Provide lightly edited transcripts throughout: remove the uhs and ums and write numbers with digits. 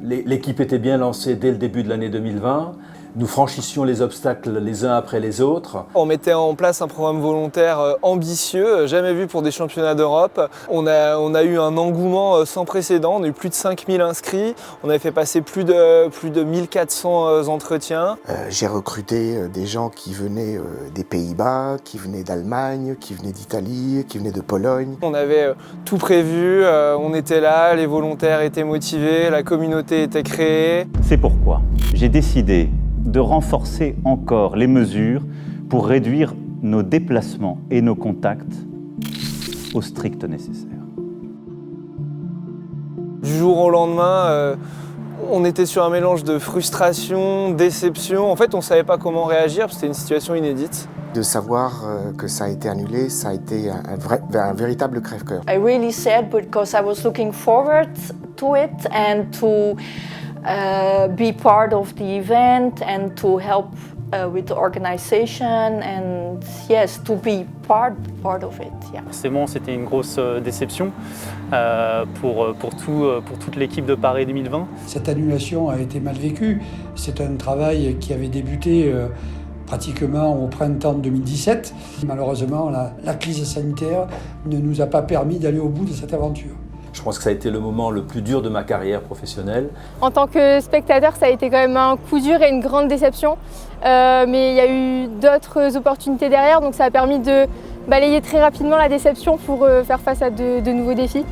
L'équipe était bien lancée dès le début de l'année 2020. Nous franchissions les obstacles les uns après les autres. On mettait en place un programme volontaire ambitieux, jamais vu pour des championnats d'Europe. On a eu un engouement sans précédent, on a eu plus de 5000 inscrits, on avait fait passer plus de 1400 entretiens. J'ai recruté des gens qui venaient des Pays-Bas, qui venaient d'Allemagne, qui venaient d'Italie, qui venaient de Pologne. On avait tout prévu, on était là, les volontaires étaient motivés, la communauté était créée. C'est pourquoi j'ai décidé de renforcer encore les mesures pour réduire nos déplacements et nos contacts au strict nécessaire. Du jour au lendemain, on était sur un mélange de frustration, déception. En fait, on ne savait pas comment réagir, parce que c'était une situation inédite. De savoir que ça a été annulé, ça a été un véritable crève-cœur. I really sad because I was looking forward to it and to be part of the event and to help with the organization and yes, to be part of it. Yeah. Forcément, c'était une grosse déception pour toute l'équipe de Paris 2020. Cette annulation a été mal vécue. C'est un travail qui avait débuté pratiquement au printemps 2017. Malheureusement, la crise sanitaire ne nous a pas permis d'aller au bout de cette aventure. Je pense que ça a été le moment le plus dur de ma carrière professionnelle. En tant que spectateur, ça a été quand même un coup dur et une grande déception. Mais il y a eu d'autres opportunités derrière, donc ça a permis de balayer très rapidement la déception pour faire face à de nouveaux défis.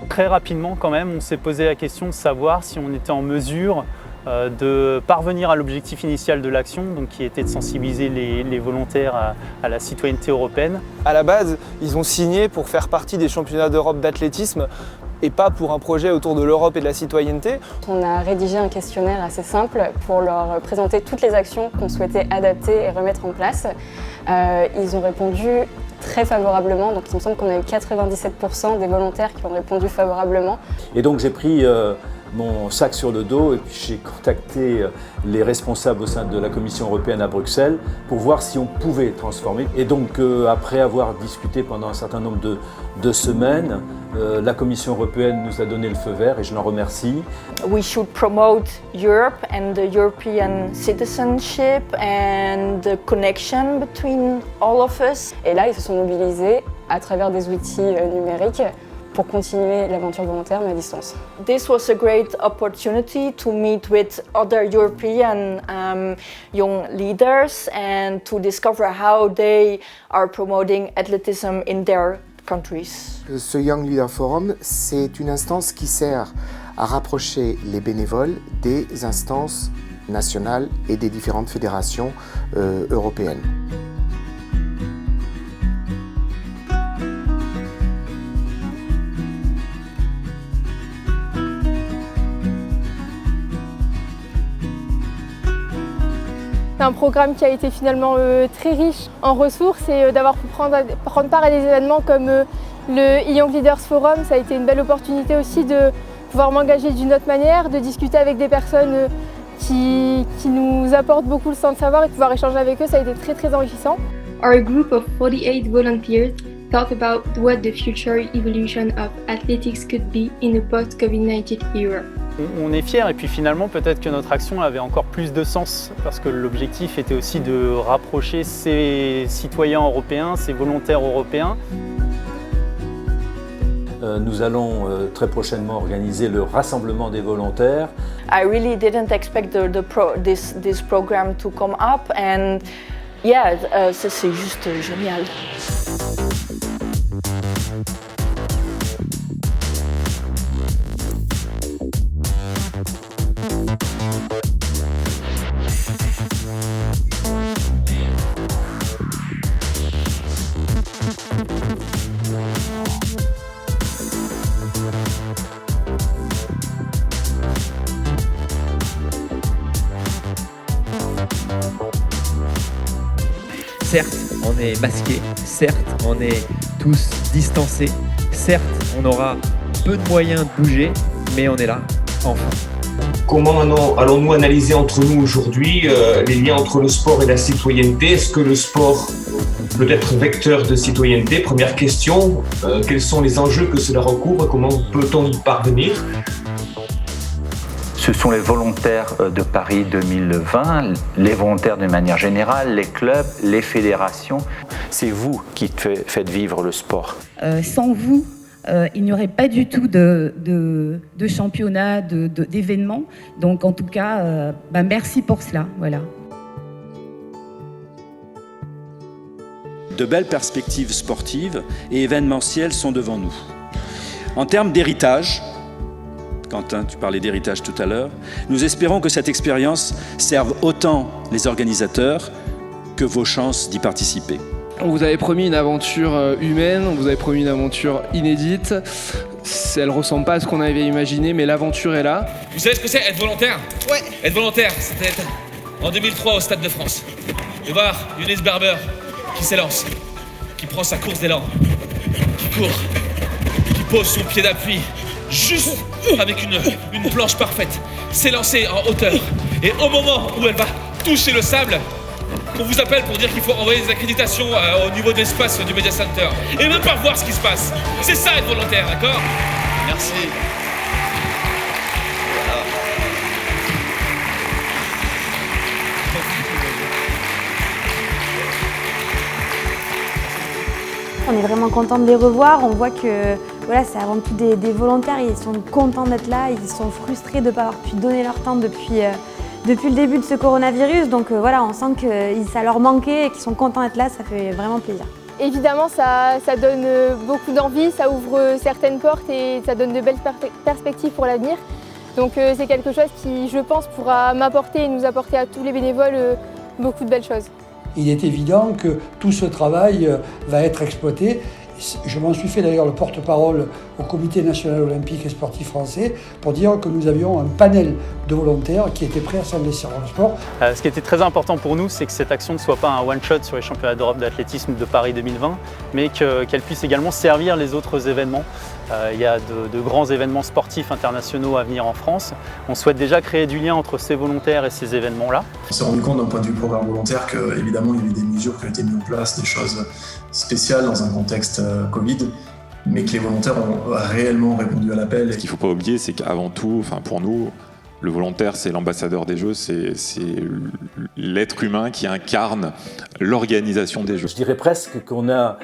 Très rapidement quand même, on s'est posé la question de savoir si on était en mesure de parvenir à l'objectif initial de l'action, donc qui était de sensibiliser les volontaires à la citoyenneté européenne. À la base, ils ont signé pour faire partie des championnats d'Europe d'athlétisme et pas pour un projet autour de l'Europe et de la citoyenneté. On a rédigé un questionnaire assez simple pour leur présenter toutes les actions qu'on souhaitait adapter et remettre en place. Ils ont répondu très favorablement, donc il me semble qu'on a eu 97% des volontaires qui ont répondu favorablement. Et donc j'ai pris mon sac sur le dos et puis j'ai contacté les responsables au sein de la Commission européenne à Bruxelles pour voir si on pouvait transformer. Et donc après avoir discuté pendant un certain nombre de semaines, la Commission européenne nous a donné le feu vert et je l'en remercie. We should promote Europe and the European citizenship and the connection between all of us. Et là, ils se sont mobilisés à travers des outils numériques pour continuer l'aventure volontaire, mais à distance. This was a great opportunity to meet with other European young leaders and to discover how they are promoting athleticism in their countries. Ce Young Leader Forum, c'est une instance qui sert à rapprocher les bénévoles des instances nationales et des différentes fédérations européennes. C'est un programme qui a été finalement très riche en ressources et d'avoir pu prendre part à des événements comme le Young Leaders Forum, ça a été une belle opportunité aussi de pouvoir m'engager d'une autre manière, de discuter avec des personnes qui nous apportent beaucoup le sens de savoir et de pouvoir échanger avec eux, ça a été très très enrichissant. Our group of 48 volunteers thought about what the future evolution of athletics could be in a post-COVID-19 era. On est fiers et puis finalement peut-être que notre action avait encore plus de sens parce que l'objectif était aussi de rapprocher ces citoyens européens, ces volontaires européens. Nous allons très prochainement organiser le rassemblement des volontaires. I really didn't expect this program to come up and yeah, c'est juste génial. Certes, on est masqués, certes, on est tous distancés, certes, on aura peu de moyens de bouger, mais on est là, enfin. Comment allons-nous analyser entre nous aujourd'hui les liens entre le sport et la citoyenneté? Est-ce que le sport peut être vecteur de citoyenneté? Première question, quels sont les enjeux que cela recouvre? Comment peut-on y parvenir? Ce sont les volontaires de Paris 2020, les volontaires de manière générale, les clubs, les fédérations. C'est vous qui faites vivre le sport. Sans vous, il n'y aurait pas du tout de championnat, d'événements. Donc en tout cas, merci pour cela. Voilà. De belles perspectives sportives et événementielles sont devant nous. En termes d'héritage, Quentin, tu parlais d'héritage tout à l'heure, nous espérons que cette expérience serve autant les organisateurs que vos chances d'y participer. On vous avait promis une aventure humaine, on vous avait promis une aventure inédite. Elle ne ressemble pas à ce qu'on avait imaginé, mais l'aventure est là. Vous savez ce que c'est, être volontaire? Ouais. Être volontaire, c'était en 2003 au Stade de France. De voir Younes Barber qui s'élance, qui prend sa course d'élan, qui court, qui pose son pied d'appui, juste avec une planche parfaite, s'élancer en hauteur. Et au moment où elle va toucher le sable, on vous appelle pour dire qu'il faut envoyer des accréditations au niveau de l'espace du Media Center. Et même pas voir ce qui se passe. C'est ça être volontaire, d'accord? Merci. On est vraiment content de les revoir. On voit que voilà, c'est avant tout des volontaires. Ils sont contents d'être là. Ils sont frustrés de ne pas avoir pu donner leur temps depuis le début de ce coronavirus. Donc voilà, on sent que ça leur manquait et qu'ils sont contents d'être là. Ça fait vraiment plaisir. Évidemment, ça donne beaucoup d'envie, ça ouvre certaines portes et ça donne de belles perspectives pour l'avenir. Donc c'est quelque chose qui, je pense, pourra m'apporter et nous apporter à tous les bénévoles beaucoup de belles choses. Il est évident que tout ce travail va être exploité. Je m'en suis fait d'ailleurs le porte-parole au Comité national olympique et sportif français pour dire que nous avions un panel de volontaires qui étaient prêts à s'investir dans le sport. Ce qui était très important pour nous, c'est que cette action ne soit pas un one-shot sur les championnats d'Europe d'athlétisme de Paris 2020, mais qu'elle puisse également servir les autres événements. Il y a de grands événements sportifs internationaux à venir en France. On souhaite déjà créer du lien entre ces volontaires et ces événements-là. On s'est rendu compte d'un point de vue programme volontaire qu'évidemment il y avait des mesures qui ont été mises en place, des choses spéciales dans un contexte Covid, mais que les volontaires ont réellement répondu à l'appel. Ce qu'il ne faut pas oublier, c'est qu'avant tout, pour nous, le volontaire, c'est l'ambassadeur des Jeux, c'est l'être humain qui incarne l'organisation des Jeux. Je dirais presque qu'on a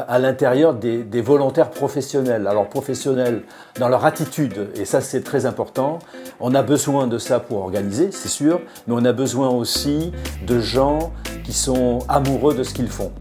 à l'intérieur des volontaires professionnels. Alors professionnels dans leur attitude, et ça c'est très important. On a besoin de ça pour organiser, c'est sûr, mais on a besoin aussi de gens qui sont amoureux de ce qu'ils font.